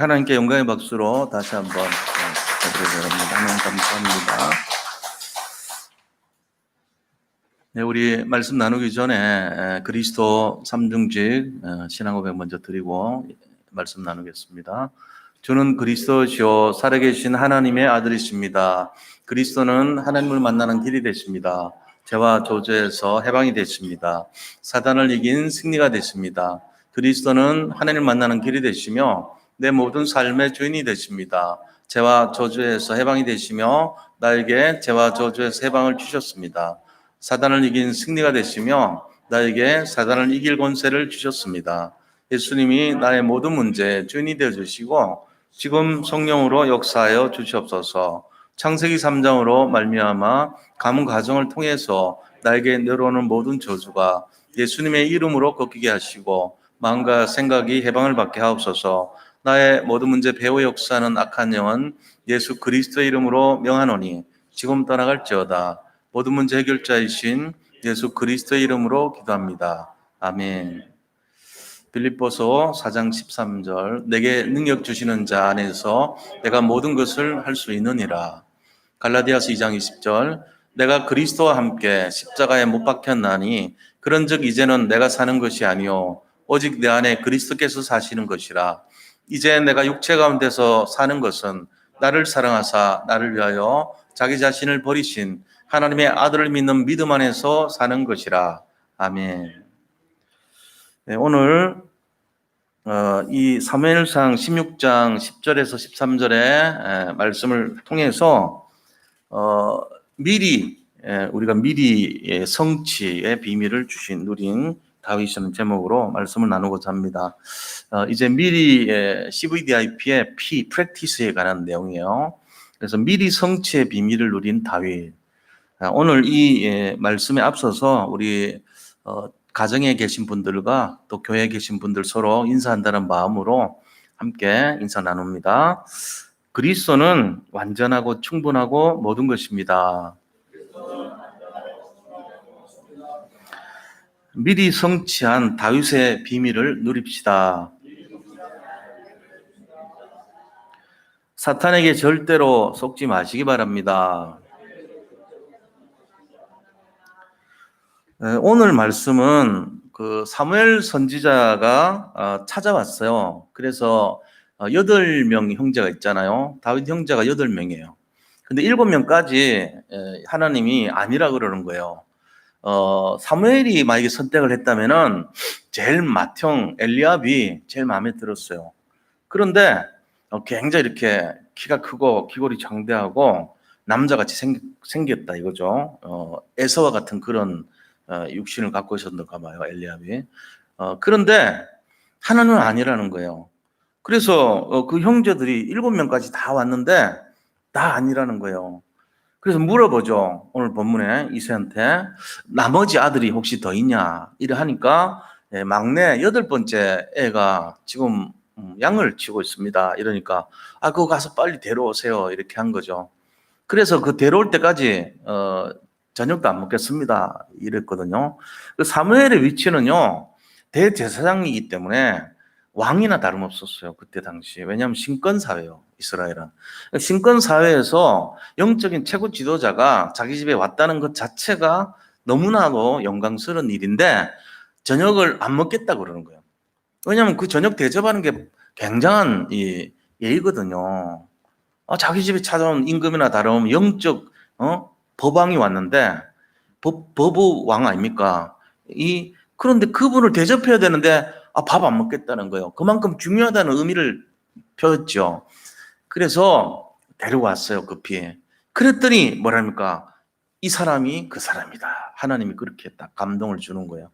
하나님께 영광의 박수로 다시 한번 부탁드립니다. 하나님 감사합니다. 네, 우리 말씀 나누기 전에 그리스도 삼중직 신앙 고백 먼저 드리고 말씀 나누겠습니다. 주는 그리스도시요 살아계신 하나님의 아들이십니다. 그리스도는 하나님을 만나는 길이 되십니다. 죄와 저주에서 해방이 되십니다. 사단을 이긴 승리가 되십니다. 그리스도는 하나님을 만나는 길이 되시며 내 모든 삶의 주인이 되십니다. 죄와 저주에서 해방이 되시며 나에게 죄와 저주에서 해방을 주셨습니다. 사단을 이긴 승리가 되시며 나에게 사단을 이길 권세를 주셨습니다. 예수님이 나의 모든 문제의 주인이 되어주시고 지금 성령으로 역사하여 주시옵소서. 창세기 3장으로 말미암아 가문 가정을 통해서 나에게 내려오는 모든 저주가 예수님의 이름으로 꺾이게 하시고 마음과 생각이 해방을 받게 하옵소서. 나의 모든 문제 배후 역사하는 악한 영은 예수 그리스도의 이름으로 명하노니 지금 떠나갈지어다. 모든 문제 해결자이신 예수 그리스도의 이름으로 기도합니다. 아멘. 빌립보서 4장 13절 내게 능력 주시는 자 안에서 내가 모든 것을 할 수 있느니라. 갈라디아서 2장 20절 내가 그리스도와 함께 십자가에 못 박혔나니 그런즉 이제는 내가 사는 것이 아니요 오직 내 안에 그리스도께서 사시는 것이라. 이제 내가 육체 가운데서 사는 것은 나를 사랑하사 나를 위하여 자기 자신을 버리신 하나님의 아들을 믿는 믿음 안에서 사는 것이라. 아멘. 네, 오늘 이 사무엘상 16장 10절에서 13절의 말씀을 통해서 우리가 미리의 성취의 비밀을 누린 다윗이라는 제목으로 말씀을 나누고자 합니다. 이제 미리의 CVDIP의 practice에 관한 내용이에요. 그래서 미리 성취의 비밀을 누린 다윗. 오늘 이 말씀에 앞서서 우리 가정에 계신 분들과 또 교회에 계신 분들 서로 인사한다는 마음으로 함께 인사 나눕니다. 그리스도는 완전하고 충분하고 모든 것입니다. 미리 성취한 다윗의 비밀을 누립시다. 사탄에게 절대로 속지 마시기 바랍니다. 오늘 말씀은 그 사무엘 선지자가 찾아왔어요. 그래서 8명 형제가 있잖아요. 다윗 형제가 8명이에요. 근데 7명까지 하나님이 아니라 그러는 거예요. 사무엘이 만약에 선택을 했다면은 제일 맏형 엘리압이 제일 마음에 들었어요. 그런데 굉장히 이렇게 키가 크고 귀골이 장대하고 남자같이 생겼다 이거죠. 에서와 같은 그런 육신을 갖고 있었는가 봐요, 엘리압이. 그런데 하나님은 아니라는 거예요. 그래서 그 형제들이 7명까지 다 왔는데 다 아니라는 거예요. 그래서 물어보죠. 오늘 본문에 이새한테 나머지 아들이 혹시 더 있냐 이래 하니까 막내 8번째 애가 지금 양을 치고 있습니다. 이러니까 그거 가서 빨리 데려오세요 이렇게 한 거죠. 그래서 그 데려올 때까지 저녁도 안 먹겠습니다 이랬거든요. 그 사무엘의 위치는요 대제사장이기 때문에 왕이나 다름없었어요 그때 당시에. 왜냐하면 신권사회예요 이스라엘은. 신권사회에서 영적인 최고 지도자가 자기 집에 왔다는 것 자체가 너무나도 영광스러운 일인데 저녁을 안 먹겠다 그러는 거예요. 왜냐하면 그 저녁 대접하는 게 굉장한 예의거든요. 자기 집에 찾아온 임금이나 다름없는 영적 법왕이 왔는데 법왕 아닙니까? 그런데 그분을 대접해야 되는데 밥 안 먹겠다는 거예요. 그만큼 중요하다는 의미를 표했죠. 그래서 데려왔어요 급히. 그랬더니 뭐랍니까? 이 사람이 그 사람이다. 하나님이 그렇게 딱 감동을 주는 거예요.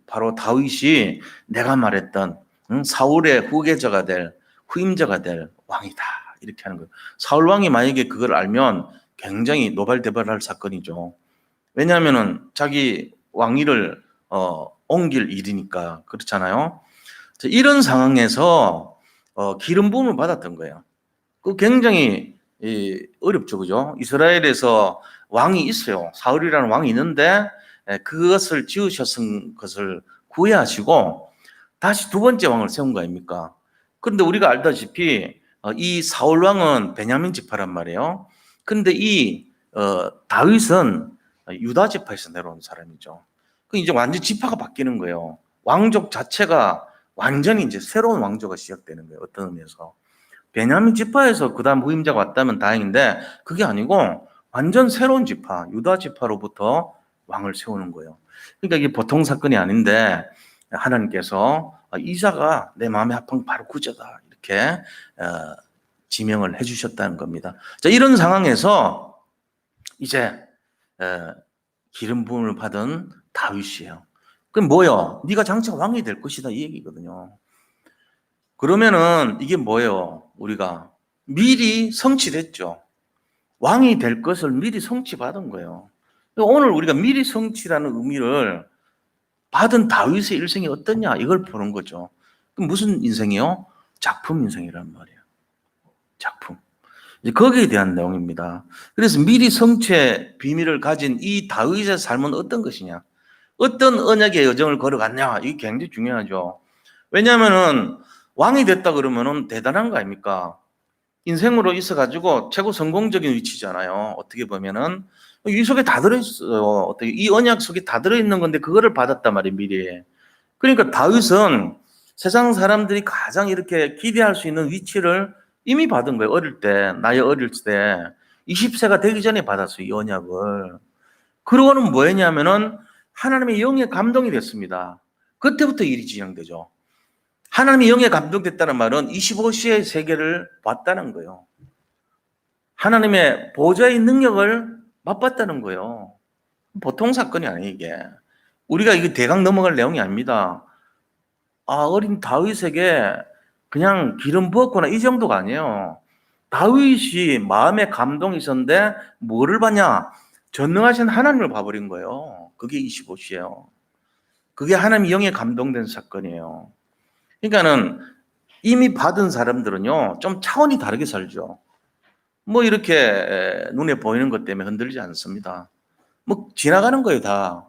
바로 다윗이 내가 말했던 사울의 후계자가 될 후임자가 될 왕이다 이렇게 하는 거예요. 사울 왕이 만약에 그걸 알면 굉장히 노발대발할 사건이죠. 왜냐하면은 자기 왕위를 옮길 일이니까 그렇잖아요. 이런 상황에서 기름 부음을 받았던 거예요. 그 굉장히 어렵죠, 그죠? 이스라엘에서 왕이 있어요. 사울이라는 왕이 있는데 그것을 지으셨은 것을 구애하시고 다시 두 번째 왕을 세운 거 아닙니까? 그런데 우리가 알다시피 이 사울 왕은 베냐민 지파란 말이에요. 그런데 이 다윗은 유다 지파에서 내려온 사람이죠. 그 이제 완전 지파가 바뀌는 거예요. 왕족 자체가 완전히 이제 새로운 왕조가 시작되는 거예요. 어떤 의미에서 베냐민 지파에서 그다음 후임자가 왔다면 다행인데 그게 아니고 완전 새로운 지파, 유다 지파로부터 왕을 세우는 거예요. 그러니까 이게 보통 사건이 아닌데 하나님께서 이사가 내 마음에 합한 바로 구제다 이렇게 지명을 해주셨다는 겁니다. 자, 이런 상황에서 이제 기름 부음을 받은 다윗이에요. 그럼 뭐요? 네가 장차 왕이 될 것이다 이 얘기거든요. 그러면은 이게 뭐예요? 우리가 미리 성취됐죠. 왕이 될 것을 미리 성취받은 거예요. 오늘 우리가 미리 성취라는 의미를 받은 다윗의 일생이 어떠냐 이걸 보는 거죠. 그럼 무슨 인생이요? 작품 인생이란 말이에요. 작품. 이제 거기에 대한 내용입니다. 그래서 미리 성취의 비밀을 가진 이 다윗의 삶은 어떤 것이냐? 어떤 언약의 여정을 걸어갔냐? 이게 굉장히 중요하죠. 왜냐하면은 왕이 됐다 그러면은 대단한 거 아닙니까? 인생으로 있어가지고 최고 성공적인 위치잖아요. 어떻게 보면은 이 속에 다 들어있어요. 어떻게 이 언약 속에 다 들어있는 건데 그거를 받았단 말이에요, 미리. 그러니까 다윗은 세상 사람들이 가장 이렇게 기대할 수 있는 위치를 이미 받은 거예요. 어릴 때, 나이 어릴 때 20세가 되기 전에 받았어요, 이 언약을. 그러고는 뭐 했냐면은 하나님의 영에 감동이 됐습니다. 그때부터 일이 진행되죠. 하나님의 영에 감동됐다는 말은 25시의 세계를 봤다는 거예요. 하나님의 보좌의 능력을 맛봤다는 거예요. 보통 사건이 아니에요, 이게. 우리가 이게 대강 넘어갈 내용이 아닙니다. 어린 다윗에게 그냥 기름 부었구나 이 정도가 아니에요. 다윗이 마음에 감동이 있었는데 뭐를 봤냐? 전능하신 하나님을 봐버린 거예요. 그게 25시예요. 그게 하나님 영에 감동된 사건이에요. 그러니까는 이미 받은 사람들은요, 좀 차원이 다르게 살죠. 뭐 이렇게 눈에 보이는 것 때문에 흔들리지 않습니다. 뭐 지나가는 거예요, 다.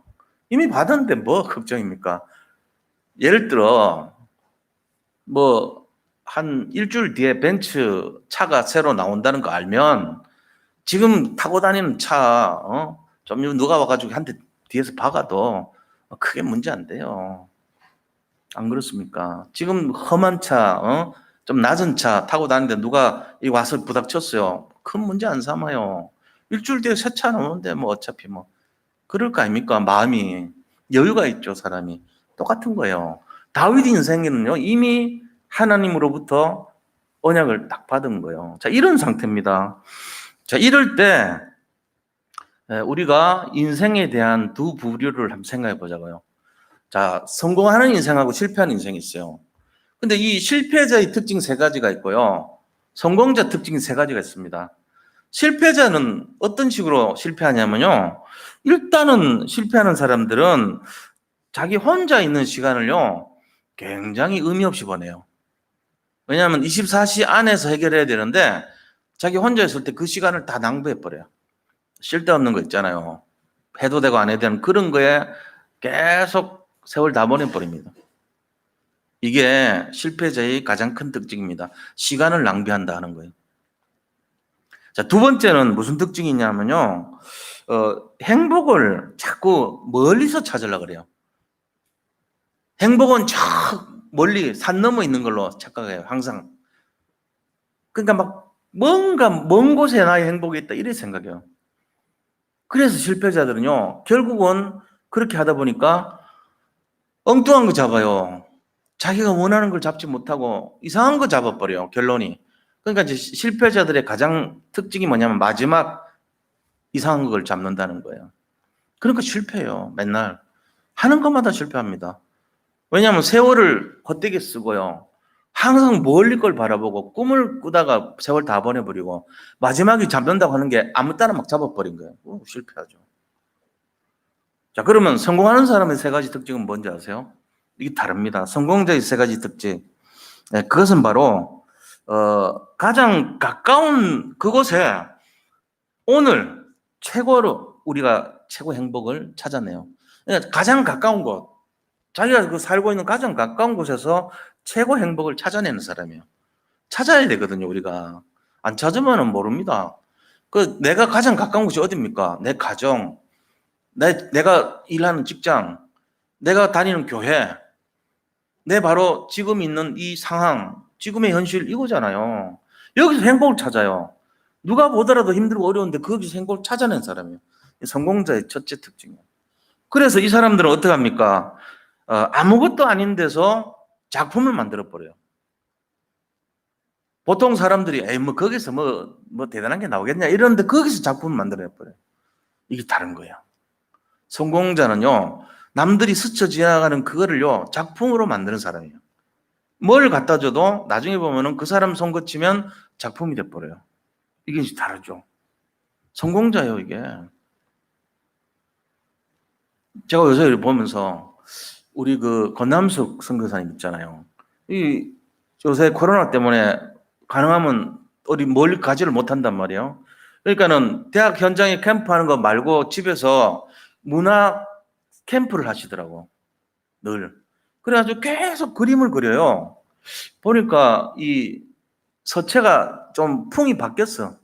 이미 받았는데 뭐 걱정입니까? 예를 들어 뭐 한 일주일 뒤에 벤츠 차가 새로 나온다는 거 알면 지금 타고 다니는 차, 좀 누가 와가지고 한 대 뒤에서 박아도 크게 문제 안 돼요. 안 그렇습니까? 지금 험한 차, 좀 낮은 차 타고 다니는데 누가 와서 부닥쳤어요. 큰 문제 안 삼아요. 일주일 뒤에 새 차 나오는데 뭐 어차피 뭐 그럴 거 아닙니까? 마음이 여유가 있죠, 사람이. 똑같은 거예요. 다윗 인생에는요 이미 하나님으로부터 언약을 딱 받은 거예요. 자, 이런 상태입니다. 자, 이럴 때 우리가 인생에 대한 두 부류를 한번 생각해 보자고요. 자, 성공하는 인생하고 실패하는 인생이 있어요. 근데 이 실패자의 특징 세 가지가 있고요. 성공자 특징이 세 가지가 있습니다. 실패자는 어떤 식으로 실패하냐면요. 일단은 실패하는 사람들은 자기 혼자 있는 시간을요, 굉장히 의미 없이 보내요. 왜냐하면 24시 안에서 해결해야 되는데 자기 혼자 있을 때 그 시간을 다 낭비해버려요. 쓸데없는 거 있잖아요. 해도 되고 안 해도 되는 그런 거에 계속 세월 다 보내버립니다. 이게 실패자의 가장 큰 특징입니다. 시간을 낭비한다 하는 거예요. 자, 두 번째는 무슨 특징이 있냐면요. 행복을 자꾸 멀리서 찾으려고 그래요. 행복은 저 멀리 산 넘어 있는 걸로 착각해요. 항상. 그러니까 막 뭔가 먼 곳에 나의 행복이 있다 이렇게 생각해요. 그래서 실패자들은요. 결국은 그렇게 하다 보니까 엉뚱한 거 잡아요. 자기가 원하는 걸 잡지 못하고 이상한 거 잡아버려요. 결론이. 그러니까 이제 실패자들의 가장 특징이 뭐냐면 마지막 이상한 걸 잡는다는 거예요. 그러니까 실패해요. 맨날. 하는 것마다 실패합니다. 왜냐하면 세월을 헛되게 쓰고요. 항상 멀리 걸 바라보고 꿈을 꾸다가 세월 다 보내버리고 마지막에 잡는다고 하는 게 아무 따나 막 잡아버린 거예요. 실패하죠. 자, 그러면 성공하는 사람의 세 가지 특징은 뭔지 아세요? 이게 다릅니다. 성공자의 세 가지 특징. 네, 그것은 바로 가장 가까운 그곳에 오늘 최고로 우리가 최고 행복을 찾아내요. 그러니까 가장 가까운 곳. 자기가 그 살고 있는 가장 가까운 곳에서 최고 행복을 찾아내는 사람이에요. 찾아야 되거든요, 우리가. 안 찾으면 모릅니다. 내가 가장 가까운 곳이 어디입니까? 내 가정, 내가 일하는 직장, 내가 다니는 교회, 내 바로 지금 있는 이 상황, 지금의 현실 이거잖아요. 여기서 행복을 찾아요. 누가 보더라도 힘들고 어려운데 거기서 행복을 찾아낸 사람이에요. 성공자의 첫째 특징이에요. 그래서 이 사람들은 어떻게 합니까? 아무것도 아닌 데서 작품을 만들어 버려요. 보통 사람들이 뭐 거기서 뭐 대단한 게 나오겠냐 이러는데 거기서 작품을 만들어 버려요. 이게 다른 거예요. 성공자는요, 남들이 스쳐 지나가는 그거를요 작품으로 만드는 사람이에요. 뭘 갖다 줘도 나중에 보면은 그 사람 손 거치면 작품이 돼 버려요. 이게 다르죠. 성공자예요, 이게. 제가 요새 보면서 우리 그 권남숙 선교사님 있잖아요. 이 요새 코로나 때문에 가능하면 어디 멀리 가지를 못한단 말이에요. 그러니까는 대학 현장에 캠프하는 거 말고 집에서 문화 캠프를 하시더라고, 늘. 그래가지고 계속 그림을 그려요. 보니까 이 서체가 좀 풍이 바뀌었어.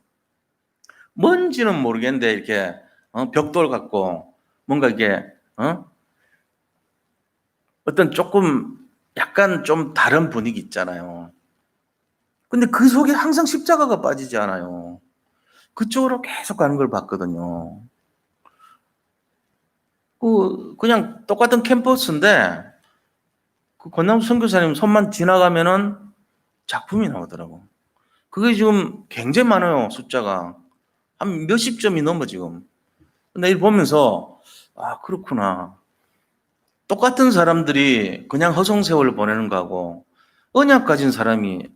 뭔지는 모르겠는데 이렇게 벽돌 같고 뭔가 이게 어떤 조금 약간 좀 다른 분위기 있잖아요. 근데 그 속에 항상 십자가가 빠지지 않아요. 그쪽으로 계속 가는 걸 봤거든요. 그냥 똑같은 캠퍼스인데 그 권남수 선교사님 손만 지나가면은 작품이 나오더라고. 그게 지금 굉장히 많아요, 숫자가. 한 몇십 점이 넘어 지금. 근데 이걸 보면서 아, 그렇구나. 똑같은 사람들이 그냥 허송세월을 보내는 거하고 언약 가진 사람이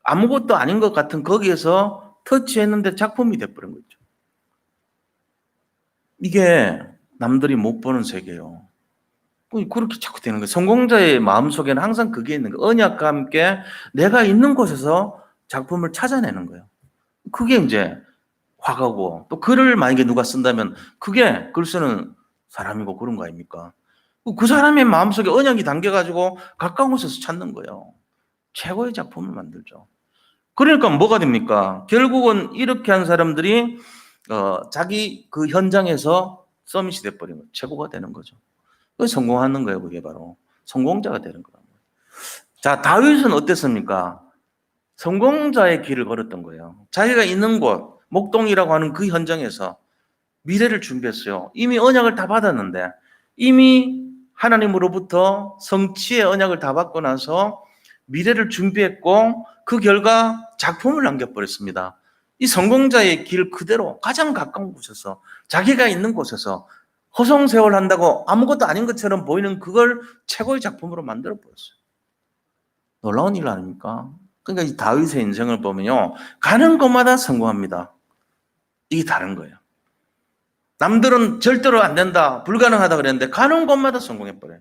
아무것도 아닌 것 같은 거기에서 터치했는데 작품이 돼버린 거죠. 이게 남들이 못 보는 세계예요. 그렇게 자꾸 되는 거예요. 성공자의 마음속에는 항상 그게 있는 거예요. 언약과 함께 내가 있는 곳에서 작품을 찾아내는 거예요. 그게 이제 화가고, 또 글을 만약에 누가 쓴다면 그게 글 쓰는 사람이고 그런 거 아닙니까? 그 사람의 마음속에 언약이 담겨가지고 가까운 곳에서 찾는 거예요. 최고의 작품을 만들죠. 그러니까 뭐가 됩니까? 결국은 이렇게 한 사람들이 자기 그 현장에서 서밋이 돼버린 거예요. 최고가 되는 거죠. 그게 성공하는 거예요. 그게 바로 성공자가 되는 거예요. 자, 다윗은 어땠습니까? 성공자의 길을 걸었던 거예요. 자기가 있는 곳, 목동이라고 하는 그 현장에서 미래를 준비했어요. 이미 언약을 다 받았는데, 이미 하나님으로부터 성취의 언약을 다 받고 나서 미래를 준비했고, 그 결과 작품을 남겨버렸습니다. 이 성공자의 길 그대로 가장 가까운 곳에서, 자기가 있는 곳에서 허송세월 한다고 아무것도 아닌 것처럼 보이는 그걸 최고의 작품으로 만들어버렸어요. 놀라운 일 아닙니까? 그러니까 이 다윗의 인생을 보면요, 가는 곳마다 성공합니다. 이게 다른 거예요. 남들은 절대로 안 된다, 불가능하다 그랬는데 가는 곳마다 성공해버려요.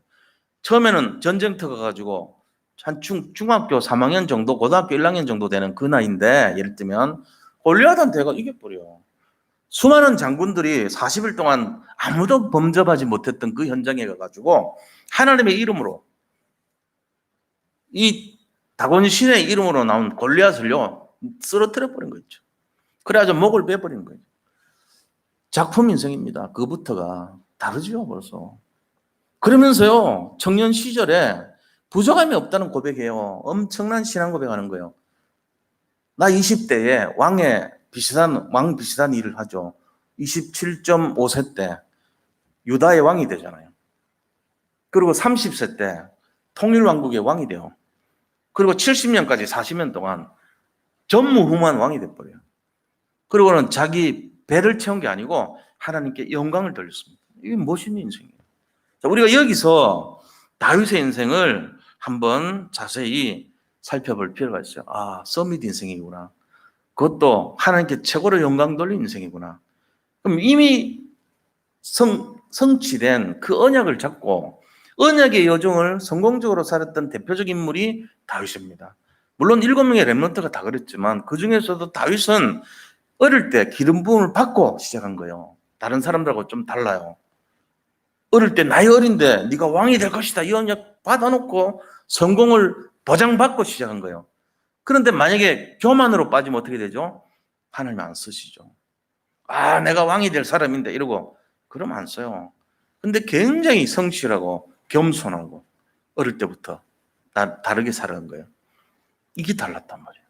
처음에는 전쟁터가 가지고 한 중학교 3학년 정도, 고등학교 1학년 정도 되는 그 나이인데, 예를 들면 골리앗한테 이겨버려요. 수많은 장군들이 40일 동안 아무도 범접하지 못했던 그 현장에 가가지고 하나님의 이름으로, 이 다곤 신의 이름으로 나온 골리앗을요 쓰러뜨려 버린 거 있죠. 그래가지고 목을 빼버린 거예요. 작품 인생입니다. 그부터가 다르죠, 벌써. 그러면서요, 청년 시절에 부족함이 없다는 고백이에요. 엄청난 신앙 고백하는 거예요. 나 20대에 왕 비슷한 일을 하죠. 27.5세 때 유다의 왕이 되잖아요. 그리고 30세 때 통일왕국의 왕이 돼요. 그리고 70년까지 40년 동안 전무후무한 왕이 돼버려요. 그리고는 자기 배를 채운 게 아니고 하나님께 영광을 돌렸습니다. 이게 멋있는 인생이에요. 자, 우리가 여기서 다윗의 인생을 한번 자세히 살펴볼 필요가 있어요. 아, 서밋 인생이구나. 그것도 하나님께 최고로 영광 돌린 인생이구나. 그럼 이미 성취된 그 언약을 잡고 언약의 여정을 성공적으로 살았던 대표적 인물이 다윗입니다. 물론 7명의 렘넌트가 다 그랬지만 그 중에서도 다윗은 어릴 때 기름 부음을 받고 시작한 거예요. 다른 사람들하고 좀 달라요. 어릴 때 나이 어린데 네가 왕이 될 것이다. 이 언약 받아놓고 성공을 보장받고 시작한 거예요. 그런데 만약에 교만으로 빠지면 어떻게 되죠? 하나님 안 쓰시죠. 아, 내가 왕이 될 사람인데 이러고 그러면 안 써요. 근데 굉장히 성실하고 겸손하고 어릴 때부터 다르게 살아간 거예요. 이게 달랐단 말이에요.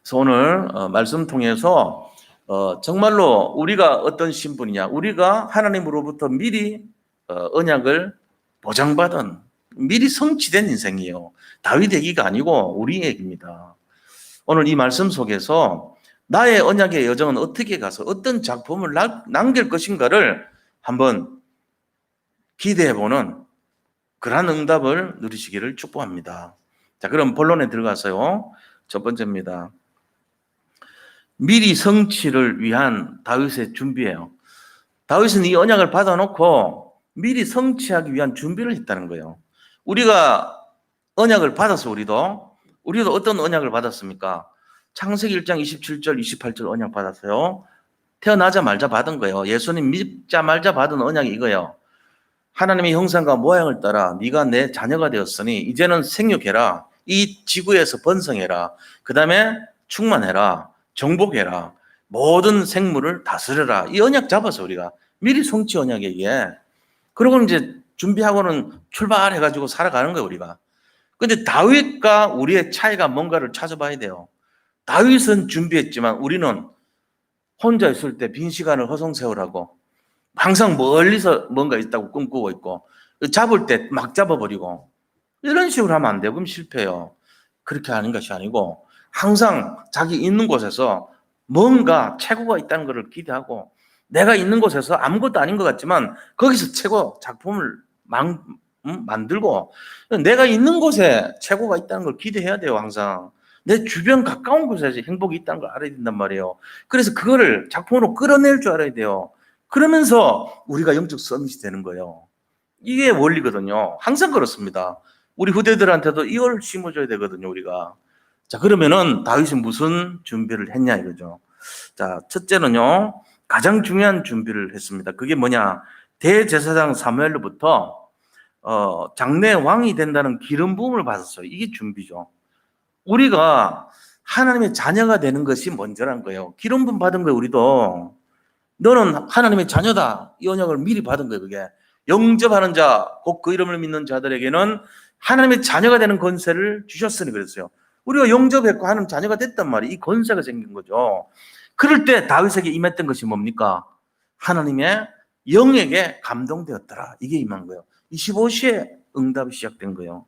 그래서 오늘 말씀 통해서 정말로 우리가 어떤 신분이냐, 우리가 하나님으로부터 미리 언약을 보장받은 미리 성취된 인생이에요. 다윗 얘기가 아니고 우리 얘기입니다. 오늘 이 말씀 속에서 나의 언약의 여정은 어떻게 가서 어떤 작품을 남길 것인가를 한번 기대해보는 그러한 응답을 누리시기를 축복합니다. 자, 그럼 본론에 들어가서요. 첫 번째입니다. 미리 성취를 위한 다윗의 준비예요. 다윗은 이 언약을 받아놓고 미리 성취하기 위한 준비를 했다는 거예요. 우리가 언약을 받아서 우리도 어떤 언약을 받았습니까? 창세기 1장 27절 28절 언약 받았어요. 태어나자마자 받은 거예요. 예수님 믿자마자 받은 언약이 이거예요. 하나님의 형상과 모양을 따라 네가 내 자녀가 되었으니 이제는 생육해라. 이 지구에서 번성해라. 그 다음에 충만해라. 정복해라. 모든 생물을 다스려라. 이 언약 잡아서 우리가 미리 성취 언약에 이게. 그러고 이제 준비하고는 출발해가지고 살아가는 거예요, 우리가. 근데 다윗과 우리의 차이가 뭔가를 찾아봐야 돼요. 다윗은 준비했지만 우리는 혼자 있을 때 빈 시간을 허송세월하고 항상 멀리서 뭔가 있다고 꿈꾸고 있고 잡을 때 막 잡아버리고 이런 식으로 하면 안 돼요. 그럼 실패해요. 그렇게 하는 것이 아니고 항상 자기 있는 곳에서 뭔가 최고가 있다는 것을 기대하고 내가 있는 곳에서 아무것도 아닌 것 같지만 거기서 최고 작품을 만들고 내가 있는 곳에 최고가 있다는 걸 기대해야 돼요. 항상 내 주변 가까운 곳에 행복이 있다는 걸 알아야 된단 말이에요. 그래서 그거를 작품으로 끌어낼 줄 알아야 돼요. 그러면서 우리가 영적 서밋이 되는 거예요. 이게 원리거든요. 항상 그렇습니다. 우리 후대들한테도 이걸 심어줘야 되거든요, 우리가. 자, 그러면은 다윗이 무슨 준비를 했냐 이거죠. 자, 첫째는요, 가장 중요한 준비를 했습니다. 그게 뭐냐? 대제사장 사무엘로부터 장래 왕이 된다는 기름 부음을 받았어요. 이게 준비죠. 우리가 하나님의 자녀가 되는 것이 먼저란 거예요. 기름 부음 받은 거예요, 우리도. 너는 하나님의 자녀다. 이 언약을 미리 받은 거예요, 그게. 영접하는 자, 곧 그 이름을 믿는 자들에게는 하나님의 자녀가 되는 권세를 주셨으니 그랬어요. 우리가 영접했고 하나님 자녀가 됐단 말이에요. 이 권세가 생긴 거죠. 그럴 때 다윗에게 임했던 것이 뭡니까? 하나님의 영에게 감동되었더라. 이게 임한 거예요. 25시에 응답이 시작된 거예요.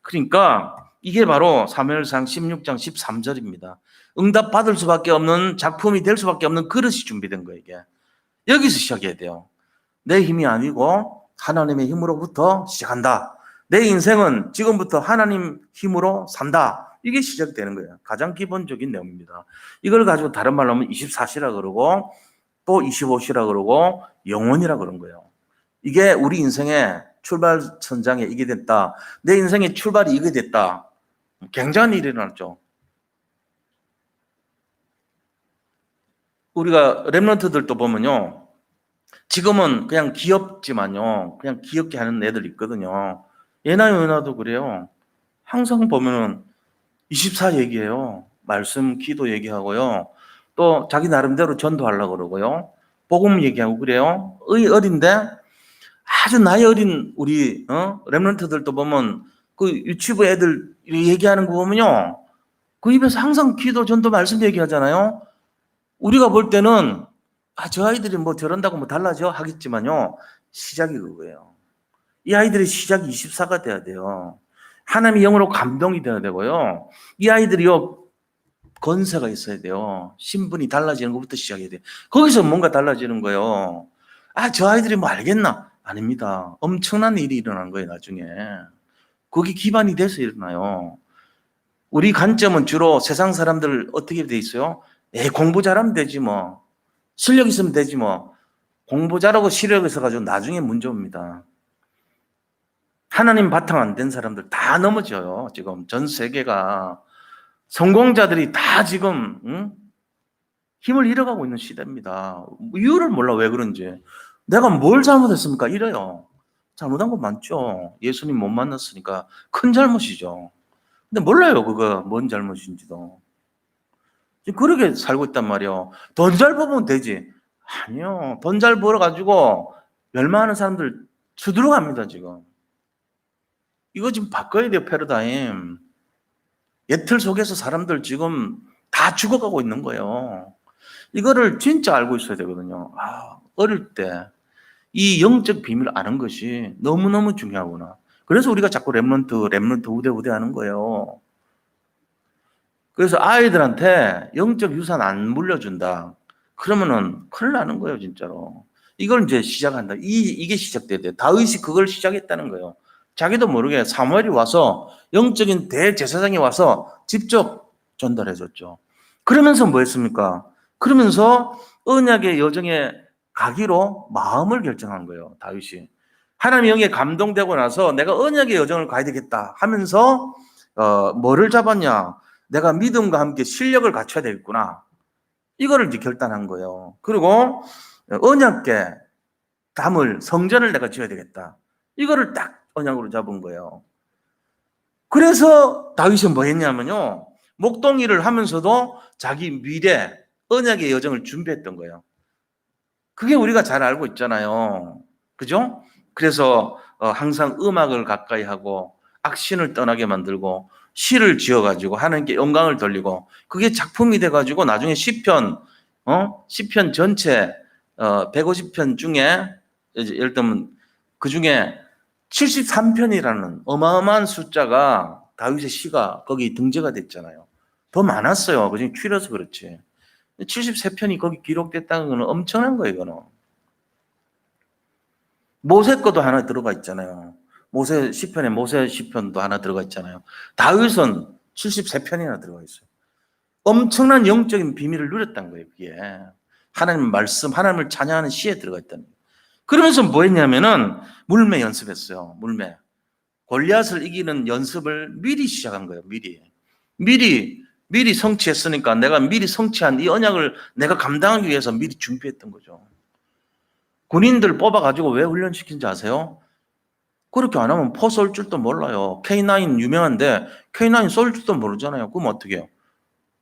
그러니까 이게 바로 사무엘상 16장 13절입니다. 응답 받을 수밖에 없는 작품이 될 수밖에 없는 그릇이 준비된 거예요. 이게. 여기서 시작해야 돼요. 내 힘이 아니고 하나님의 힘으로부터 시작한다. 내 인생은 지금부터 하나님 힘으로 산다. 이게 시작되는 거예요. 가장 기본적인 내용입니다. 이걸 가지고 다른 말로 하면 24시라 그러고 또 25시라 그러고 영원이라 그런 거예요. 이게 우리 인생의 출발 선장에 이게 됐다. 내 인생의 출발이 이게 됐다. 굉장한 일이 일어났죠. 우리가 랩런트들도 보면요. 지금은 그냥 귀엽지만요. 그냥 귀엽게 하는 애들 있거든요. 예나 요나도 그래요. 항상 보면은 24 얘기해요. 말씀, 기도 얘기하고요. 또 자기 나름대로 전도하려고 그러고요. 복음 얘기하고 그래요. 어린데 아주 나이 어린 우리 랩런트들도 보면 그 유치부 애들 얘기하는 거 보면요. 그 입에서 항상 기도, 전도, 말씀 얘기하잖아요. 우리가 볼 때는 저 아이들이 뭐 저런다고 뭐 달라져 하겠지만요. 시작이 그거예요. 이 아이들의 시작이 24가 돼야 돼요. 하나님의 영으로 감동이 돼야 되고요. 이 아이들이요. 권세가 있어야 돼요. 신분이 달라지는 것부터 시작해야 돼요. 거기서 뭔가 달라지는 거예요. 저 아이들이 뭐 알겠나? 아닙니다. 엄청난 일이 일어난 거예요, 나중에. 거기 기반이 돼서 일어나요. 우리 관점은 주로 세상 사람들 어떻게 돼 있어요? 공부 잘하면 되지 뭐. 실력 있으면 되지 뭐. 공부 잘하고 실력 있어가지고 나중에 문제 옵니다. 하나님 바탕 안 된 사람들 다 넘어져요. 지금 전 세계가. 성공자들이 다 지금 힘을 잃어가고 있는 시대입니다. 이유를 몰라 왜 그런지. 내가 뭘 잘못했습니까? 이래요. 잘못한 거 많죠. 예수님 못 만났으니까 큰 잘못이죠. 근데 몰라요, 그거 뭔 잘못인지도. 지금 그렇게 살고 있단 말이에요. 돈 잘 벌면 되지. 아니요. 돈 잘 벌어가지고 멸망하는 사람들 수두룩합니다, 지금. 이거 지금 바꿔야 돼요, 패러다임. 옛틀 속에서 사람들 지금 다 죽어가고 있는 거예요. 이거를 진짜 알고 있어야 되거든요. 어릴 때 이 영적 비밀을 아는 것이 너무너무 중요하구나. 그래서 우리가 자꾸 렘넌트 우대 하는 거예요. 그래서 아이들한테 영적 유산 안 물려준다. 그러면은 큰일 나는 거예요, 진짜로. 이걸 이제 시작한다. 이게 시작돼야 돼요. 다윗이 그걸 시작했다는 거예요. 자기도 모르게 사무엘이 와서 영적인 대제사장이 와서 직접 전달해 줬죠. 그러면서 뭐 했습니까? 그러면서 언약의 여정에 가기로 마음을 결정한 거예요, 다윗이. 하나님의 영에 감동되고 나서 내가 언약의 여정을 가야 되겠다 하면서 뭐를 잡았냐? 내가 믿음과 함께 실력을 갖춰야 되겠구나. 이거를 이제 결단한 거예요. 그리고 언약궤 담을 성전을 내가 지어야 되겠다. 이거를 딱 언약으로 잡은 거예요. 그래서 다윗은 뭐 했냐면요. 목동일을 하면서도 자기 미래 언약의 여정을 준비했던 거예요. 그게 우리가 잘 알고 있잖아요. 그죠? 그래서 항상 음악을 가까이 하고 악신을 떠나게 만들고 시를 지어가지고 하나님께 영광을 돌리고 그게 작품이 돼가지고 나중에 시편 전체 150편 중에 예를 들면 그 중에 73편이라는 어마어마한 숫자가 다윗의 시가 거기 등재가 됐잖아요. 더 많았어요. 그중에 줄여서 그렇지. 73편이 거기 기록됐다는 건 엄청난 거예요, 이거는. 모세 거도 하나 들어가 있잖아요. 모세 시편에 모세 시편도 하나 들어가 있잖아요. 다윗은 73편이나 들어가 있어요. 엄청난 영적인 비밀을 누렸다는 거예요, 그게. 하나님 말씀, 하나님을 찬양하는 시에 들어가 있다는 거예요. 그러면서 뭐 했냐면은 물매 연습했어요. 물매. 골리앗을 이기는 연습을 미리 시작한 거예요. 미리 성취했으니까 내가 미리 성취한 이 언약을 내가 감당하기 위해서 미리 준비했던 거죠. 군인들 뽑아가지고 왜 훈련시킨지 아세요? 그렇게 안 하면 포 쏠 줄도 몰라요. K9 유명한데 K9 쏠 줄도 모르잖아요. 그럼 어떻게 해요?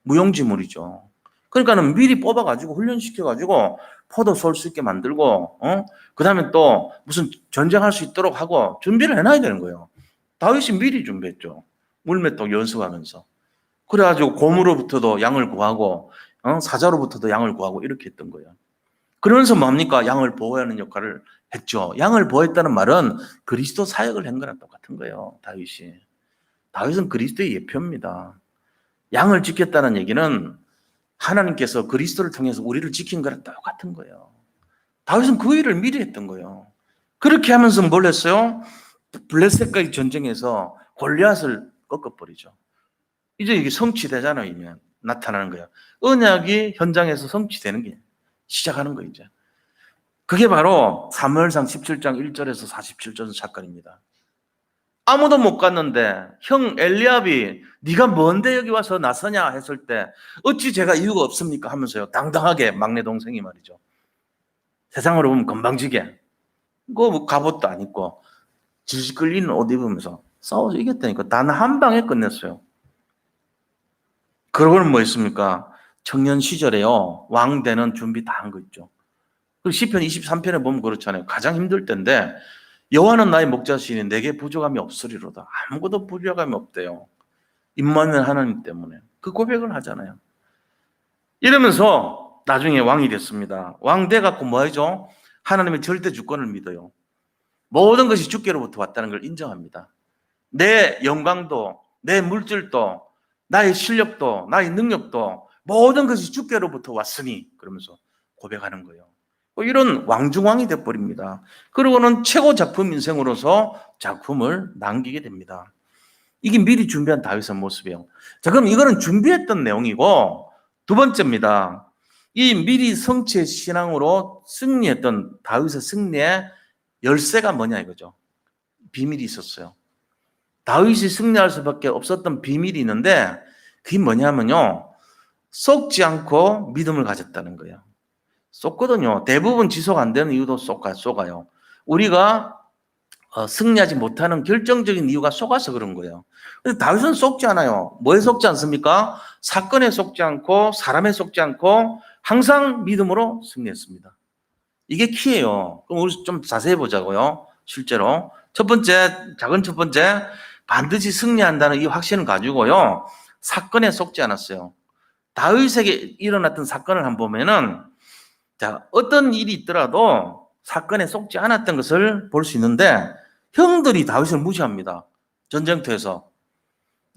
무용지물이죠. 그러니까는 미리 뽑아가지고 훈련시켜가지고 포도 쏠 수 있게 만들고, 그 다음에 또 무슨 전쟁할 수 있도록 하고 준비를 해놔야 되는 거예요. 다윗이 미리 준비했죠. 물맷도 연습하면서. 그래가지고 곰으로부터도 양을 구하고, 사자로부터도 양을 구하고 이렇게 했던 거예요. 그러면서 뭡니까? 양을 보호하는 역할을 했죠. 양을 보호했다는 말은 그리스도 사역을 한 거랑 똑같은 거예요. 다윗은 그리스도의 예표입니다. 양을 지켰다는 얘기는 하나님께서 그리스도를 통해서 우리를 지킨 거랑 똑같은 거예요. 다윗은 그 일을 미리 했던 거예요. 그렇게 하면서 뭘 했어요? 블레셋과의 전쟁에서 골리앗을 꺾어버리죠. 이제 이게 성취되잖아요. 이미 나타나는 거예요. 언약이 현장에서 성취되는 게 시작하는 거예요. 이제. 그게 바로 사무엘상 17장 1절에서 47절 사건입니다. 아무도 못 갔는데 형 엘리압이 네가 뭔데 여기 와서 나서냐 했을 때 어찌 제가 이유가 없습니까 하면서요. 당당하게 막내 동생이 말이죠. 세상으로 보면 건방지게 뭐 갑옷도 안 입고 질질 끌리는 옷 입으면서 싸워서 이겼다니까. 단 한 방에 끝냈어요. 그러고는 뭐 했습니까? 청년 시절에요. 왕 되는 준비 다 한 거 있죠. 시편 23편에 보면 그렇잖아요. 가장 힘들 때인데 여호와는 나의 목자시니 내게 부족함이 없으리로다. 아무것도 부족함이 없대요. 임마누엘 하나님 때문에. 그 고백을 하잖아요. 이러면서 나중에 왕이 됐습니다. 왕 돼갖고 뭐 하죠? 하나님의 절대 주권을 믿어요. 모든 것이 주께로부터 왔다는 걸 인정합니다. 내 영광도, 내 물질도, 나의 실력도, 나의 능력도 모든 것이 주께로부터 왔으니 그러면서 고백하는 거예요. 이런 왕중왕이 돼버립니다. 그러고는 최고 작품 인생으로서 작품을 남기게 됩니다. 이게 미리 준비한 다윗의 모습이에요. 자, 그럼 이거는 준비했던 내용이고 두 번째입니다. 이 미리 성취의 신앙으로 승리했던 다윗의 승리의 열쇠가 뭐냐 이거죠. 비밀이 있었어요. 다윗이 승리할 수밖에 없었던 비밀이 있는데 그게 뭐냐면요. 썩지 않고 믿음을 가졌다는 거예요. 쏟거든요. 대부분 지속 안 되는 이유도 쏟아요. 우리가 승리하지 못하는 결정적인 이유가 속아서 그런 거예요. 근데 다윗은 속지 않아요. 뭐에 속지 않습니까? 사건에 속지 않고 사람에 속지 않고 항상 믿음으로 승리했습니다. 이게 키예요. 그럼 우리 좀 자세히 보자고요. 실제로 작은 첫 번째, 반드시 승리한다는 이 확신을 가지고요. 사건에 속지 않았어요. 다윗에게 일어났던 사건을 한번 보면은, 자, 어떤 일이 있더라도 사건에 속지 않았던 것을 볼 수 있는데, 형들이 다윗을 무시합니다. 전쟁터에서.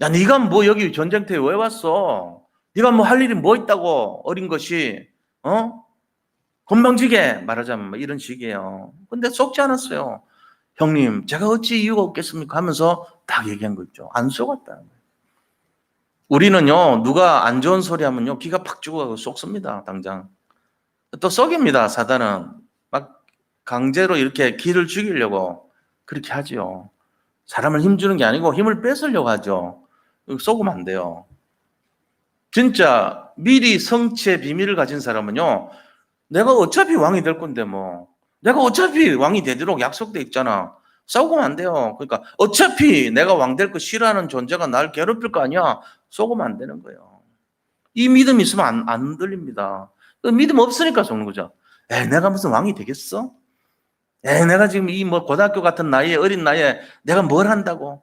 야, 네가 뭐 여기 전쟁터에 왜 왔어? 네가 뭐 할 일이 뭐 있다고, 어린 것이, 건방지게 말하자면 뭐 이런 식이에요. 근데 속지 않았어요. 형님, 제가 어찌 이유가 없겠습니까? 하면서 딱 얘기한 거 있죠. 안 속았다는 거예요. 우리는요, 누가 안 좋은 소리 하면요, 기가 팍 죽어가고 속습니다, 당장. 또 속입니다, 사단은. 막 강제로 이렇게 기를 죽이려고 그렇게 하죠. 사람을 힘주는 게 아니고 힘을 뺏으려고 하죠. 속으면 안 돼요. 진짜 미리 성취의 비밀을 가진 사람은요, 내가 어차피 왕이 될 건데 뭐. 내가 어차피 왕이 되도록 약속돼 있잖아. 싸우면 안 돼요. 그러니까 어차피 내가 왕 될 거 싫어하는 존재가 날 괴롭힐 거 아니야. 속으면 안 되는 거예요. 이 믿음이 있으면 안 흔들립니다. 그 믿음 없으니까 속는 거죠. 내가 무슨 왕이 되겠어? 내가 지금 이 뭐 고등학교 같은 나이에, 어린 나이에 내가 뭘 한다고?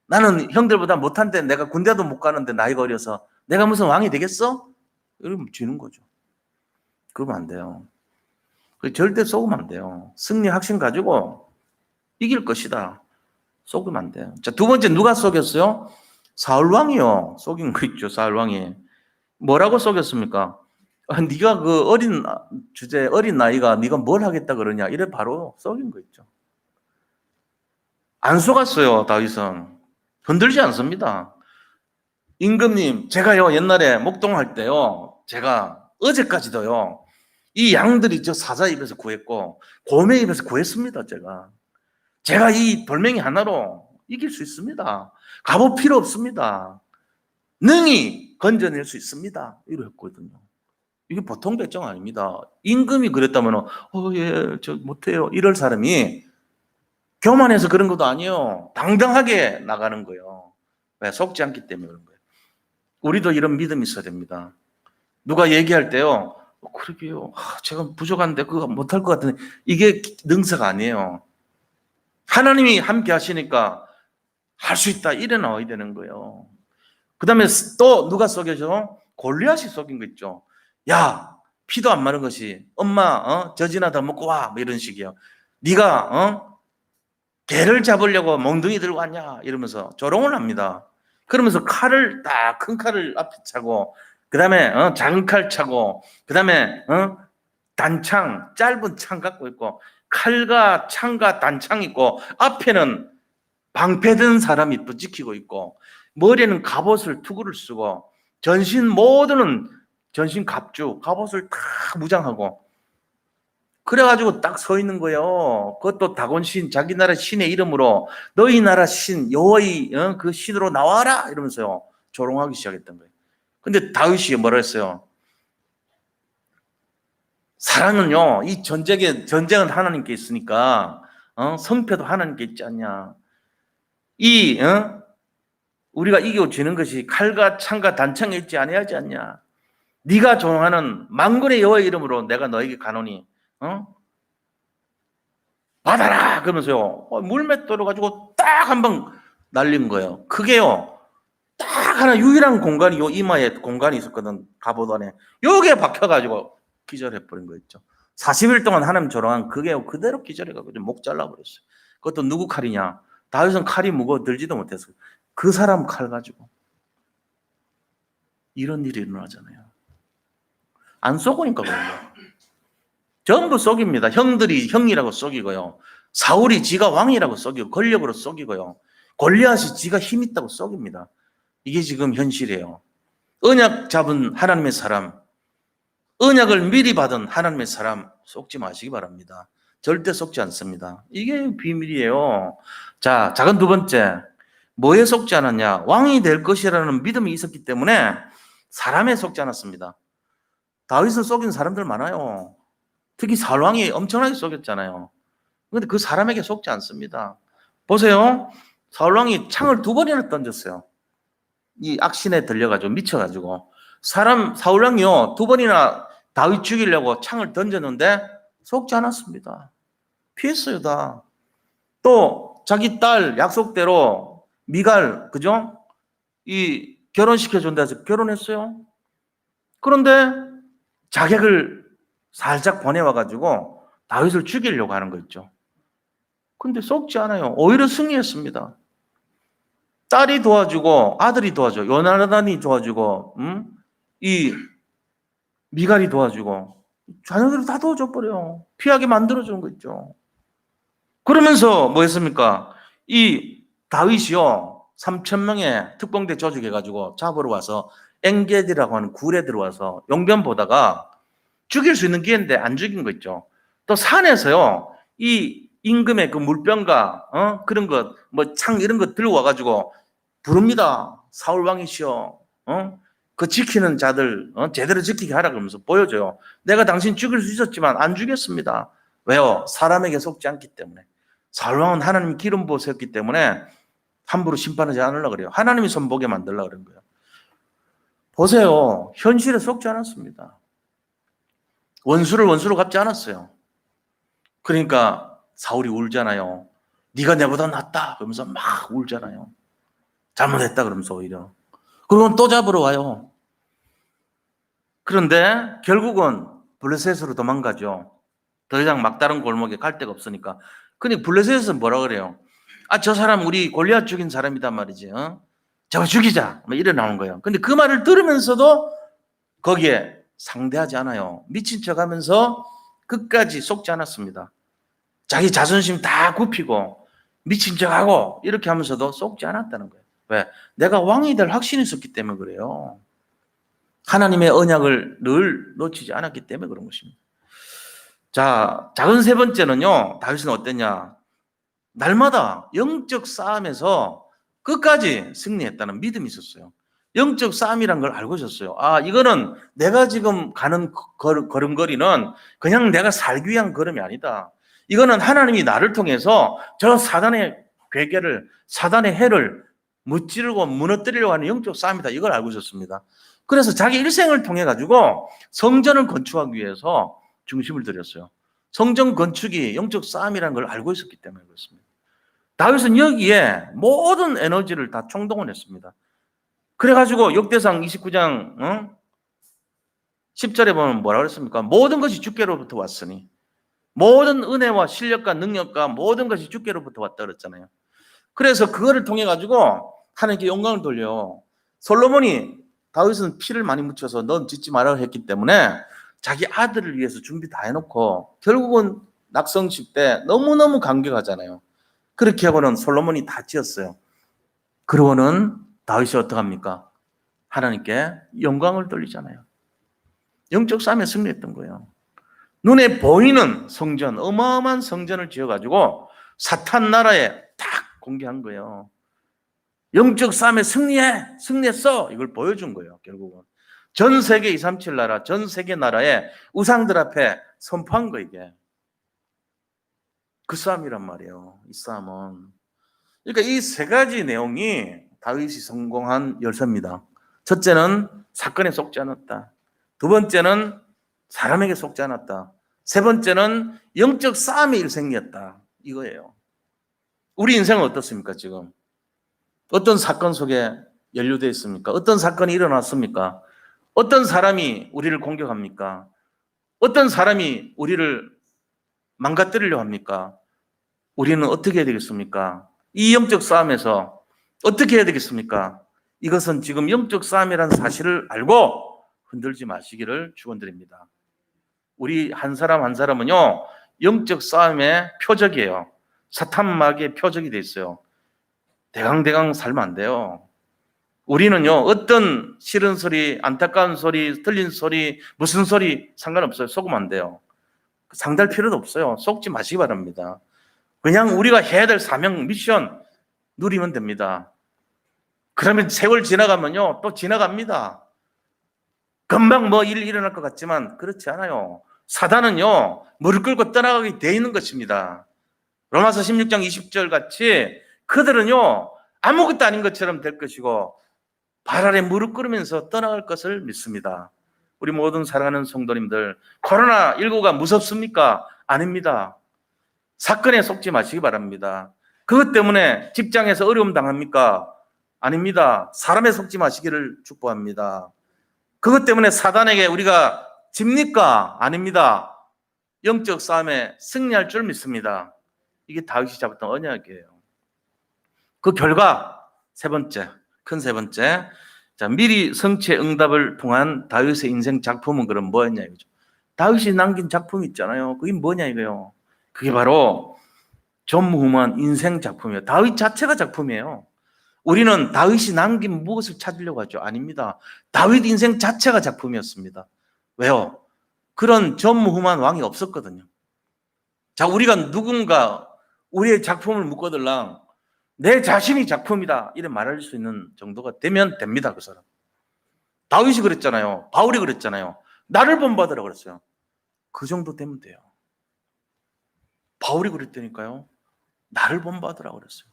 나는 형들보다 못한데 내가 군대도 못 가는데 나이가 어려서 내가 무슨 왕이 되겠어? 이러면 지는 거죠. 그러면 안 돼요. 절대 속으면 안 돼요. 승리 확신 가지고 이길 것이다. 속으면 안 돼요. 자, 두 번째 누가 속였어요? 사울왕이요. 속인 거 있죠. 사울왕이. 뭐라고 속였습니까? 네가 그 어린 나이가 네가 뭘 하겠다 그러냐. 이래 바로 속인 거 있죠. 안 속았어요. 다윗은. 흔들지 않습니다. 임금님, 제가요 옛날에 목동할 때요. 제가 어제까지도요. 이 양들이 저 사자 입에서 구했고 곰의 입에서 구했습니다. 제가 이 돌멩이 하나로 이길 수 있습니다. 갑옷 필요 없습니다. 능히 건져낼 수 있습니다. 이랬거든요. 이게 보통 결정 아닙니다. 임금이 그랬다면 예, 저 못해요. 이럴 사람이 교만해서 그런 것도 아니에요. 당당하게 나가는 거예요. 왜? 속지 않기 때문에 그런 거예요. 우리도 이런 믿음이 있어야 됩니다. 누가 얘기할 때요. 그러게요. 제가 부족한데 그거 못할 것 같은데 이게 능사가 아니에요. 하나님이 함께 하시니까 할 수 있다. 이래 나와야 되는 거예요. 그 다음에 또 누가 속여줘? 골리앗이 속인 거 있죠. 야, 피도 안 마른 것이 엄마 젖이나 더 먹고 와. 뭐 이런 식이에요. 네가 개를 잡으려고 몽둥이 들고 왔냐 이러면서 조롱을 합니다. 그러면서 칼을 딱 큰 칼을 앞에 차고 그 다음에 작은 칼 차고 그 다음에 단창 짧은 창 갖고 있고 칼과 창과 단창 있고 앞에는 방패든 사람이 또 지키고 있고 머리에는 갑옷을 투구를 쓰고 전신 갑주 갑옷을 다 무장하고 그래가지고 딱 서 있는 거예요. 그것도 다곤신 자기 나라 신의 이름으로 너희 나라 신 여호와의 그 신으로 나와라 이러면서요 조롱하기 시작했던 거예요. 근데 다윗이 뭐라 했어요? 사람은요 이 전쟁은 하나님께 있으니까 성패도 하나님께 있지 않냐. 우리가 이기고 지는 것이 칼과 창과 단창에 있지 아니하지 않냐. 네가 조롱하는 만군의 여호와의 이름으로 내가 너에게 가노니 받아라 그러면서요 물맷돌을 가지고 딱 한 방 날린 거예요. 그게요 딱 하나 유일한 공간이 요 이마에 공간이 있었거든. 갑옷 안에 요게 박혀가지고 기절해버린 거 있죠. 40일 동안 하나님 조롱한 그게 그대로 기절해가지고 목 잘라버렸어요. 그것도 누구 칼이냐. 다윗은 칼이 무거워 들지도 못했어요. 그 사람 칼 가지고 이런 일이 일어나잖아요. 안 쏘고니까 그런 거예요. 전부 속입니다. 형들이 형이라고 속이고요. 사울이 지가 왕이라고 속이고 권력으로 속이고요. 골리앗이 지가 힘 있다고 속입니다. 이게 지금 현실이에요. 언약 잡은 하나님의 사람, 언약을 미리 받은 하나님의 사람 속지 마시기 바랍니다. 절대 속지 않습니다. 이게 비밀이에요. 자, 작은 두 번째. 뭐에 속지 않았냐? 왕이 될 것이라는 믿음이 있었기 때문에 사람에 속지 않았습니다. 다윗을 속인 사람들 많아요. 특히 사울왕이 엄청나게 속였잖아요. 그런데 그 사람에게 속지 않습니다. 보세요. 사울왕이 창을 2번이나 던졌어요. 이 악신에 들려가지고 미쳐가지고 사울왕이요 2번이나 다윗 죽이려고 창을 던졌는데 속지 않았습니다. 피했어요 다. 또 자기 딸 약속대로 미갈 그죠? 이 결혼시켜준다 해서 결혼했어요. 그런데 자객을 살짝 보내와가지고 다윗을 죽이려고 하는 거 있죠. 근데 속지 않아요. 오히려 승리했습니다. 딸이 도와주고 아들이 도와줘. 요나단이 도와주고 이 미갈이 도와주고 자녀들이 다 도와줘 버려요. 피하게 만들어주는 거 있죠. 그러면서 뭐 했습니까? 이 다윗이요 3,000명의 특공대 조직해가지고 잡으러 와서 엥게디라고 하는 굴에 들어와서 용변 보다가 죽일 수 있는 기회인데 안 죽인 거 있죠. 또 산에서요 이 임금의 그 물병과 그런 것 뭐 창 이런 거 들고 와가지고 부릅니다. 사울 왕이시여, 그 지키는 자들 제대로 지키게 하라 그러면서 보여줘요. 내가 당신 죽일 수 있었지만 안 죽였습니다. 왜요? 사람에게 속지 않기 때문에. 사울 왕은 하나님 기름 부으셨기 때문에 함부로 심판하지 않으려고 그래요. 하나님이 손보게 만들려고 그런 거예요. 보세요. 현실에 속지 않았습니다. 원수를 원수로 갚지 않았어요. 그러니까 사울이 울잖아요. 네가 내보다 낫다 그러면서 막 울잖아요. 잘못했다 그러면서 오히려. 그러면 또 잡으러 와요. 그런데 결국은 블레셋으로 도망가죠. 더 이상 막다른 골목에 갈 데가 없으니까. 근데 블레셋에서 뭐라 그래요? 저 사람 우리 골리앗 죽인 사람이단 말이지. 저거 죽이자. 뭐 이래 나오는 거예요. 근데 그 말을 들으면서도 거기에 상대하지 않아요. 미친 척 하면서 끝까지 속지 않았습니다. 자기 자존심 다 굽히고 미친 척 하고 이렇게 하면서도 속지 않았다는 거예요. 왜? 내가 왕이 될 확신이 있었기 때문에 그래요. 하나님의 언약을 늘 놓치지 않았기 때문에 그런 것입니다. 자, 작은 세 번째는요. 다윗은 어땠냐? 날마다 영적 싸움에서 끝까지 승리했다는 믿음이 있었어요. 영적 싸움이란 걸 알고 있었어요. 이거는 내가 지금 가는 걸음걸이는 그냥 내가 살기 위한 걸음이 아니다. 이거는 하나님이 나를 통해서 저 사단의 괴계를, 사단의 해를 무찌르고 무너뜨리려고 하는 영적 싸움이다. 이걸 알고 있었습니다. 그래서 자기 일생을 통해 가지고 성전을 건축하기 위해서 중심을 들였어요. 성전 건축이 영적 싸움이라는 걸 알고 있었기 때문에 그렇습니다. 다윗은 여기에 모든 에너지를 다 총동원했습니다. 그래가지고 역대상 29장 10절에 보면 뭐라고 그랬습니까? 모든 것이 주께로부터 왔으니 모든 은혜와 실력과 능력과 모든 것이 주께로부터 왔다 그랬잖아요. 그래서 그거를 통해 가지고 하나님께 영광을 돌려요. 솔로몬이 다윗은 피를 많이 묻혀서 넌 짓지 말라고 했기 때문에 자기 아들을 위해서 준비 다 해놓고 결국은 낙성식 때 너무너무 감격하잖아요. 그렇게 하고는 솔로몬이 다 지었어요. 그러고는 다윗이 어떡합니까? 하나님께 영광을 돌리잖아요. 영적 싸움에 승리했던 거예요. 눈에 보이는 성전, 어마어마한 성전을 지어가지고 사탄 나라에 딱 공개한 거예요. 영적 싸움에 승리했어. 이걸 보여준 거예요. 결국은 전 세계 237 나라, 전 세계 나라의 우상들 앞에 선포한 거 이게. 그 싸움이란 말이에요. 이 싸움은. 그러니까 이 세 가지 내용이 다윗이 성공한 열쇠입니다. 첫째는 사건에 속지 않았다. 두 번째는 사람에게 속지 않았다. 세 번째는 영적 싸움의 일생이었다. 이거예요. 우리 인생은 어떻습니까 지금? 어떤 사건 속에 연루되어 있습니까? 어떤 사건이 일어났습니까? 어떤 사람이 우리를 공격합니까? 어떤 사람이 우리를 망가뜨리려 합니까? 우리는 어떻게 해야 되겠습니까? 이 영적 싸움에서 어떻게 해야 되겠습니까? 이것은 지금 영적 싸움이라는 사실을 알고 흔들지 마시기를 축원드립니다. 우리 한 사람 한 사람은요 영적 싸움의 표적이에요. 사탄마귀의 표적이 돼 있어요. 대강대강 살면 안 돼요. 우리는요 어떤 싫은 소리, 안타까운 소리, 틀린 소리, 무슨 소리 상관없어요. 속으면 안 돼요. 상달 필요도 없어요. 속지 마시기 바랍니다. 그냥 우리가 해야 될 사명, 미션 누리면 됩니다. 그러면 세월 지나가면요 또 지나갑니다. 금방 뭐 일 일어날 것 같지만 그렇지 않아요. 사단은요 무릎 꿇고 떠나가게 돼 있는 것입니다. 로마서 16장 20절 같이 그들은요 아무것도 아닌 것처럼 될 것이고 발 아래 무릎 꿇으면서 떠나갈 것을 믿습니다. 우리 모든 사랑하는 성도님들, 코로나19가 무섭습니까? 아닙니다. 사건에 속지 마시기 바랍니다. 그것 때문에 직장에서 어려움 당합니까? 아닙니다. 사람에 속지 마시기를 축복합니다. 그것 때문에 사단에게 우리가 집니까? 아닙니다. 영적 싸움에 승리할 줄 믿습니다. 이게 다윗이 잡았던 언약이에요. 그 결과 큰 세 번째. 자, 미리 성취의 응답을 통한 다윗의 인생 작품은 그럼 뭐였냐 이거죠. 다윗이 남긴 작품이 있잖아요. 그게 뭐냐 이거요. 그게 바로 전무후무한 인생 작품이에요. 다윗 자체가 작품이에요. 우리는 다윗이 남긴 무엇을 찾으려고 하죠? 아닙니다. 다윗 인생 자체가 작품이었습니다. 왜요? 그런 전무후무한 왕이 없었거든요. 자, 우리가 누군가 우리의 작품을 묶어들랑 내 자신이 작품이다 이래 말할 수 있는 정도가 되면 됩니다. 그 사람. 다윗이 그랬잖아요. 바울이 그랬잖아요. 나를 본받으라고 그랬어요. 그 정도 되면 돼요. 바울이 그랬다니까요. 나를 본받으라고 그랬어요.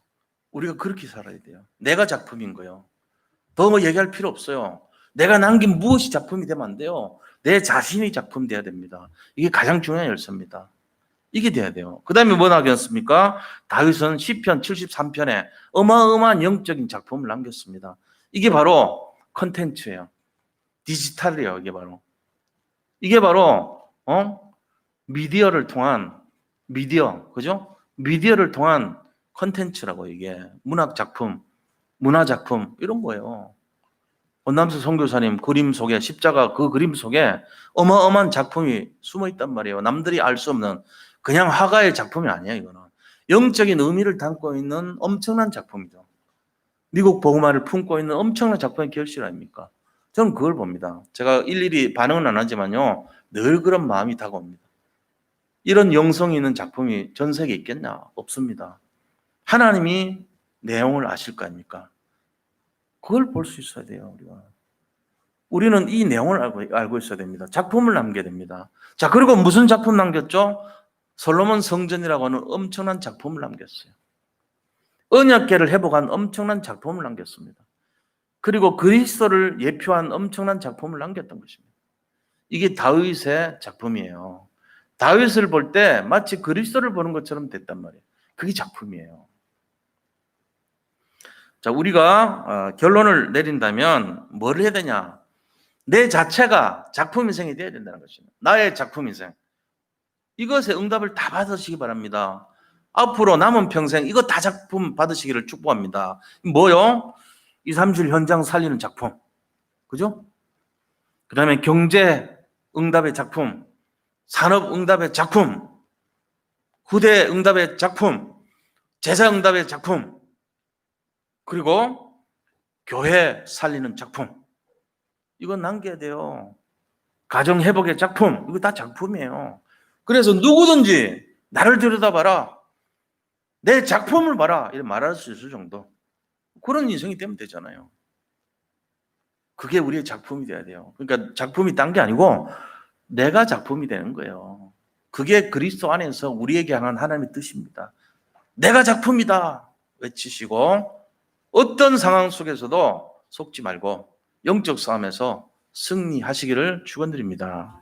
우리가 그렇게 살아야 돼요. 내가 작품인 거예요. 더 뭐 얘기할 필요 없어요. 내가 남긴 무엇이 작품이 되면 안 돼요. 내 자신이 작품 돼야 됩니다. 이게 가장 중요한 열쇠입니다. 이게 돼야 돼요. 그 다음에 뭐 남겼습니까? 다윗은 시편 73편에 어마어마한 영적인 작품을 남겼습니다. 이게 바로 컨텐츠예요. 디지털이에요. 이게 바로 미디어를 통한 그죠? 미디어를 통한 컨텐츠라고 이게 문학 작품, 문화 작품 이런 거예요. 원남수 선교사님 그림 속에 십자가 그 그림 속에 어마어마한 작품이 숨어 있단 말이에요. 남들이 알 수 없는 그냥 화가의 작품이 아니에요. 이거는 영적인 의미를 담고 있는 엄청난 작품이죠. 미국 복음화를 품고 있는 엄청난 작품의 결실 아닙니까? 저는 그걸 봅니다. 제가 일일이 반응은 안 하지만요. 늘 그런 마음이 다가옵니다. 이런 영성이 있는 작품이 전 세계에 있겠냐? 없습니다. 하나님이 내용을 아실 거 아닙니까? 그걸 볼 수 있어야 돼요. 우리는 이 내용을 알고 있어야 됩니다. 작품을 남겨야 됩니다. 자, 그리고 무슨 작품 남겼죠? 솔로몬 성전이라고 하는 엄청난 작품을 남겼어요. 언약궤를 회복한 엄청난 작품을 남겼습니다. 그리고 그리스도를 예표한 엄청난 작품을 남겼던 것입니다. 이게 다윗의 작품이에요. 다윗을 볼 때 마치 그리스도를 보는 것처럼 됐단 말이에요. 그게 작품이에요. 자, 우리가 결론을 내린다면 뭘 해야 되냐? 내 자체가 작품 인생이 되어야 된다는 것입니다. 나의 작품 인생. 이것에 응답을 다 받으시기 바랍니다. 앞으로 남은 평생 이거 다 작품 받으시기를 축복합니다. 뭐요? 2, 3질 현장 살리는 작품. 그죠? 그 다음에 경제 응답의 작품, 산업 응답의 작품, 후대 응답의 작품, 제자 응답의 작품, 그리고 교회 살리는 작품. 이건 남겨야 돼요. 가정 회복의 작품. 이거 다 작품이에요. 그래서 누구든지 나를 들여다봐라. 내 작품을 봐라. 이렇게 말할 수 있을 정도. 그런 인생이 되면 되잖아요. 그게 우리의 작품이 돼야 돼요. 그러니까 작품이 딴 게 아니고 내가 작품이 되는 거예요. 그게 그리스도 안에서 우리에게 향한 하나님의 뜻입니다. 내가 작품이다 외치시고 어떤 상황 속에서도 속지 말고 영적 싸움에서 승리하시기를 축원드립니다.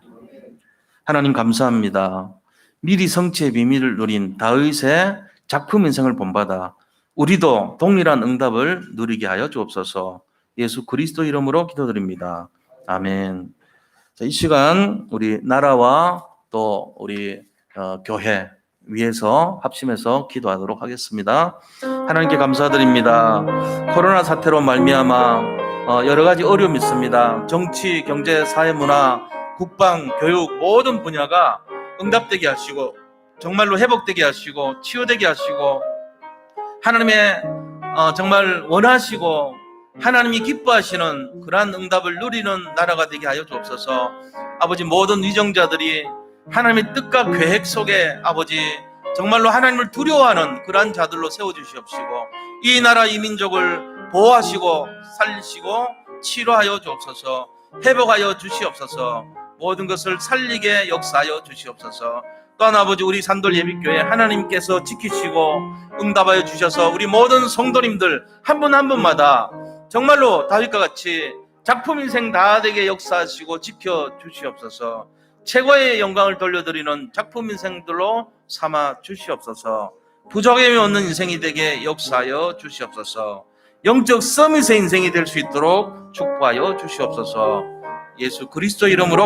하나님 감사합니다. 미리 성취의 비밀을 누린 다윗의 작품 인생을 본받아 우리도 동일한 응답을 누리게 하여 주옵소서. 예수 그리스도 이름으로 기도드립니다. 아멘. 자, 이 시간 우리 나라와 또 우리 교회 위해서 합심해서 기도하도록 하겠습니다. 하나님께 감사드립니다. 코로나 사태로 말미암아 여러 가지 어려움이 있습니다. 정치, 경제, 사회, 문화, 국방, 교육 모든 분야가 응답되게 하시고 정말로 회복되게 하시고 치유되게 하시고 하나님의 정말 원하시고 하나님이 기뻐하시는 그러한 응답을 누리는 나라가 되게 하여 주옵소서. 아버지 모든 위정자들이 하나님의 뜻과 계획 속에 아버지 정말로 하나님을 두려워하는 그러한 자들로 세워주시옵시고 이 나라 이 민족을 보호하시고 살리시고 치료하여 주옵소서. 회복하여 주시옵소서. 모든 것을 살리게 역사하여 주시옵소서. 또한 아버지 우리 산돌 예비교회 하나님께서 지키시고 응답하여 주셔서 우리 모든 성도님들 한 분 한 분마다 정말로 다윗과 같이 작품 인생 다 되게 역사하시고 지켜주시옵소서. 최고의 영광을 돌려드리는 작품 인생들로 삼아 주시옵소서. 부족함이 없는 인생이 되게 역사하여 주시옵소서. 영적 서밋의 인생이 될 수 있도록 축복하여 주시옵소서. 예수 그리스도 이름으로